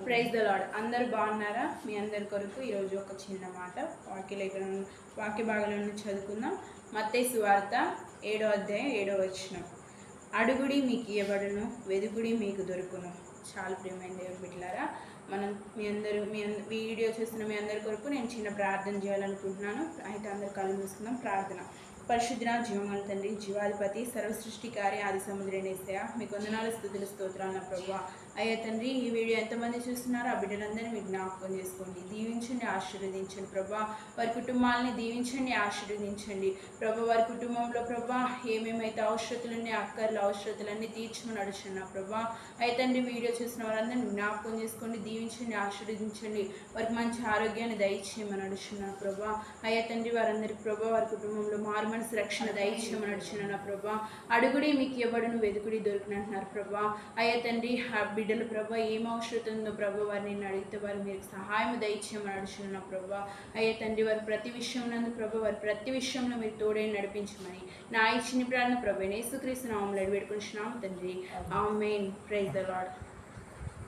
Praise the lord. అందరూ బాగున్నారా? మీ అందరి కొరకు ఈరోజు ఒక చిన్న మాట వాక్య భాగంలో నుంచి చదువుకుందాం. మత్తయి సువార్త 7వ అధ్యాయం 7వ వచనం. అడుగుడి మీకు ఇవ్వబడును, వెదుకుడి మీకు దొరుకును. చాలా ప్రియమైన దేవుని బిడ్డలారా, మనం వీడియో చూస్తున్న మీ అందరి కొరకు నేను చిన్న ప్రార్థన చేయాలనుకుంటున్నాను. అయితే అందరు కళ్ళు మూసుకుందాం. ప్రార్థన. పరిశుద్ధ జీవమాన తండ్రి, జీవాధిపతి, సర్వసృష్టికారి, ఆది సముద్రుని యేసయ్యా, మీకు వందనాలు, స్తుతులు, స్తోత్రాలు ప్రభా. అయ్యా తండ్రి, ఈ వీడియో ఎంతమంది చూస్తున్నారో ఆ బిడ్డలందరినీ మీకు జ్ఞాపకం చేసుకోండి, దీవించండి, ఆశీర్వదించండి ప్రభా. వారి కుటుంబాలని దీవించండి, ఆశీర్వదించండి ప్రభా. వారి కుటుంబంలో ప్రభా ఏమేమైతే అవసరతలున్నాయి, అవసరతలన్నీ తీర్చమని అడుగుతున్నా ప్రభా. అయ్యా తండ్రి, వీడియో చూసిన వారందరినీ జ్ఞాపకం చేసుకోండి, దీవించండి, ఆశీర్వదించండి, వారికి మంచి ఆరోగ్యాన్ని దయచేయమని అడుగుతున్నా ప్రభా. అయ్యా తండ్రి, వారందరికి ప్రభా వారి కుటుంబంలో మారు మనసు రక్షణ దయచేయమని అడుగుతున్నా ప్రభా. అడుగుడి మీకు ఇవ్వబడును, వెదుకుడి దొరికినంటున్నారు ప్రభా. అయ్యా తండ్రి, ఆ బిడ్డలు ప్రభా ఏం అవసరం ఉందో ప్రభా వారిని నేను అడిగితే వారు మీరు సహాయం దయచేయమని అడుగుతున్నా ప్రభా. అయ్యా తండ్రి, వారి ప్రతి విషయం నందు ప్రభా వారి ప్రతి విషయంలో మీరు తోడే నడిపించమని నా ఇచ్చిన ప్రార్థన ప్రభు యేసుక్రీస్తు నామములో వేడుకుంటున్నాము తండ్రి. ఆమేన్. Praise the lord.